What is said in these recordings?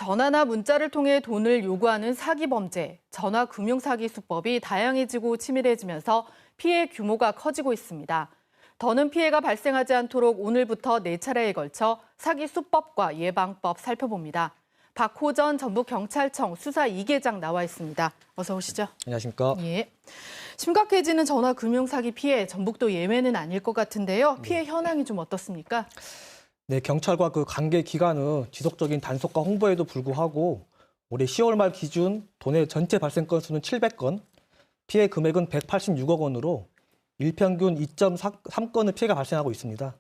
전화나 문자를 통해 돈을 요구하는 사기 범죄, 전화 금융 사기 수법이 다양해지고 치밀해지면서 피해 규모가 커지고 있습니다. 더는 피해가 발생하지 않도록 오늘부터 4차례에 걸쳐 사기 수법과 예방법 살펴봅니다. 박호전 전북경찰청 수사 2계장 나와 있습니다. 어서 오시죠. 안녕하십니까. 예. 심각해지는 전화 금융 사기 피해, 전북도 예외는 아닐 것 같은데요. 피해 현황이 좀 어떻습니까? 네, 경찰과 그 관계 기관은 지속적인 단속과 홍보에도 불구하고 올해 10월 말 기준 도내 전체 발생 건수는 700건, 피해 금액은 186억 원으로 일평균 2.3건의 피해가 발생하고 있습니다.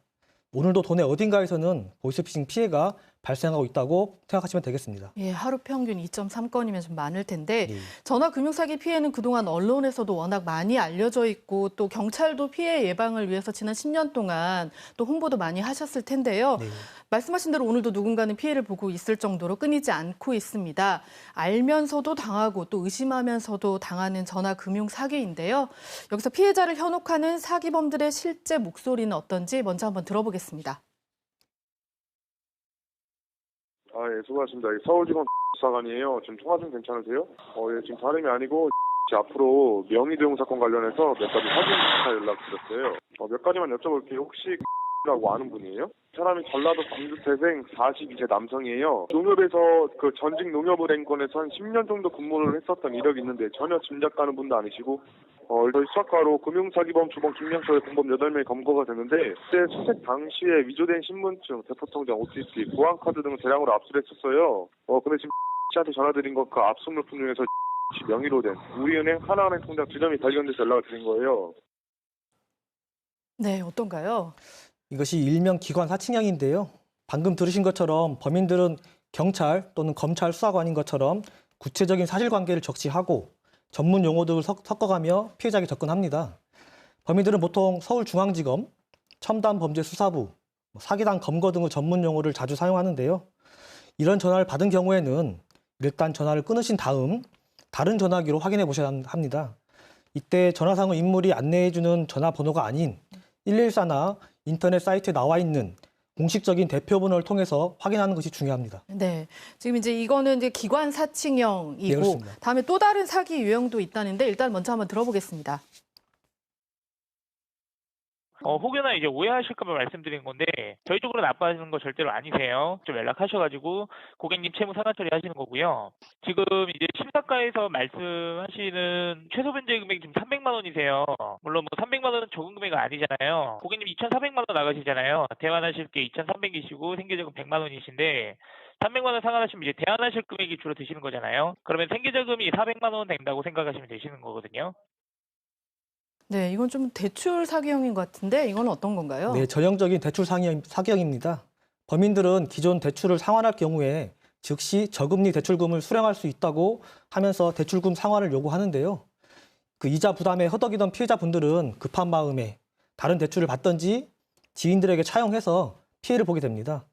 오늘도 도내 어딘가에서는 보이스피싱 피해가 발생하고 있다고 생각하시면 되겠습니다. 예, 하루 평균 2.3건이면 좀 많을 텐데 네. 전화 금융 사기 피해는 그동안 언론에서도 워낙 많이 알려져 있고 또 경찰도 피해 예방을 위해서 지난 10년 동안 또 홍보도 많이 하셨을 텐데요. 네. 말씀하신 대로 오늘도 누군가는 피해를 보고 있을 정도로 끊이지 않고 있습니다. 알면서도 당하고 또 의심하면서도 당하는 전화 금융 사기인데요. 여기서 피해자를 현혹하는 사기범들의 실제 목소리는 어떤지 먼저 한번 들어보겠습니다. 예, 수고하셨습니다. 서울지검 수사관이에요. 지금 통화 좀 괜찮으세요? 예, 지금 다름이 아니고 앞으로 명의도용 사건 관련해서 몇 가지 확인 조사 연락드렸어요. 몇 가지만 여쭤볼게요. 혹시 라고 아는 분이에요? 사람이 전라도 광주태생 42세 남성이에요. 농협에서 그 전직 농협은행권에서 한 10년 정도 근무를 했었던 이력이 있는데 전혀 짐작 가는 분도 아니시고 저희 수사과로 금융사기범 주범 김명철 공범 8명이 검거가 됐는데 그때 수색 당시에 위조된 신분증, 대포통장, OTP, 보안카드 등을 대량으로 압수했었어요. 근데 지금 씨한테 전화드린 거 그 압수 물품 중에서 씨 명의로 된 우리은행 하나은행 통장 2점이 발견돼서 연락을 드린 거예요. 네, 어떤가요? 이것이 일명 기관 사칭형인데요. 방금 들으신 것처럼 범인들은 경찰 또는 검찰 수사관인 것처럼 구체적인 사실관계를 적시하고 전문 용어들을 섞어가며 피해자에게 접근합니다. 범인들은 보통 서울중앙지검, 첨단범죄수사부, 사기당 검거 등의 전문 용어를 자주 사용하는데요. 이런 전화를 받은 경우에는 일단 전화를 끊으신 다음 다른 전화기로 확인해 보셔야 합니다. 이때 전화상의 인물이 안내해주는 전화번호가 아닌 114나 인터넷 사이트에 나와 있는 공식적인 대표번호를 통해서 확인하는 것이 중요합니다. 네, 지금 이거는 기관 사칭형이고 네, 그렇습니다. 다음에 또 다른 사기 유형도 있다는데 일단 먼저 한번 들어보겠습니다. 혹여나 오해하실까 봐 말씀드린 건데 저희 쪽으로 나빠지는 거 절대로 아니세요. 좀 연락하셔가지고 고객님 채무 상환 처리하시는 거고요. 지금 심사과에서 말씀하시는 최소 변제 금액이 지금 300만 원이세요. 물론 300만 원은 적은 금액이 아니잖아요. 고객님 2,400만 원 나가시잖아요. 대환하실 게 2,300이시고 생계자금 100만 원이신데 300만 원 상환하시면 대환하실 금액이 주로 드시는 거잖아요. 그러면 생계자금이 400만 원 된다고 생각하시면 되시는 거거든요. 네, 이건 좀 대출 사기형인 것 같은데 이건 어떤 건가요? 네, 전형적인 대출 사기형입니다. 범인들은 기존 대출을 상환할 경우에 즉시 저금리 대출금을 수령할 수 있다고 하면서 대출금 상환을 요구하는데요. 그 이자 부담에 허덕이던 피해자분들은 급한 마음에 다른 대출을 받든지 지인들에게 차용해서 피해를 보게 됩니다.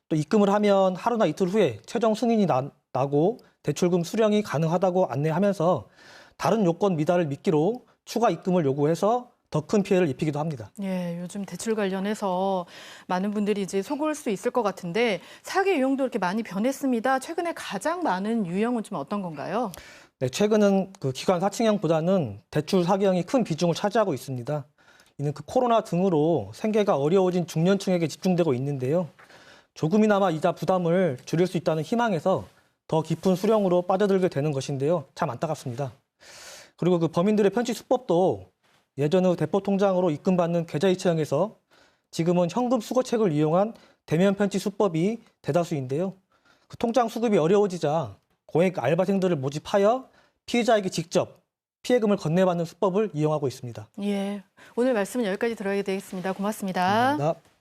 또 입금을 하면 하루나 이틀 후에 최종 승인이 나고 대출금 수령이 가능하다고 안내하면서 다른 요건 미달을 미끼로 추가 입금을 요구해서 더 큰 피해를 입히기도 합니다. 예, 요즘 대출 관련해서 많은 분들이 속을 수 있을 것 같은데 사기 유형도 이렇게 많이 변했습니다. 최근에 가장 많은 유형은 좀 어떤 건가요? 네, 최근은 그 기관 사칭형보다는 대출 사기형이 큰 비중을 차지하고 있습니다. 이는 그 코로나 등으로 생계가 어려워진 중년층에게 집중되고 있는데요. 조금이나마 이자 부담을 줄일 수 있다는 희망에서 더 깊은 수령으로 빠져들게 되는 것인데요. 참 안타깝습니다. 그리고 그 범인들의 편취 수법도 예전의 대포 통장으로 입금받는 계좌이체형에서 지금은 현금 수거책을 이용한 대면 편취 수법이 대다수인데요. 그 통장 수급이 어려워지자 고액 알바생들을 모집하여 피해자에게 직접 피해금을 건네받는 수법을 이용하고 있습니다. 예, 오늘 말씀은 여기까지 들어야 되겠습니다. 고맙습니다. 감사합니다.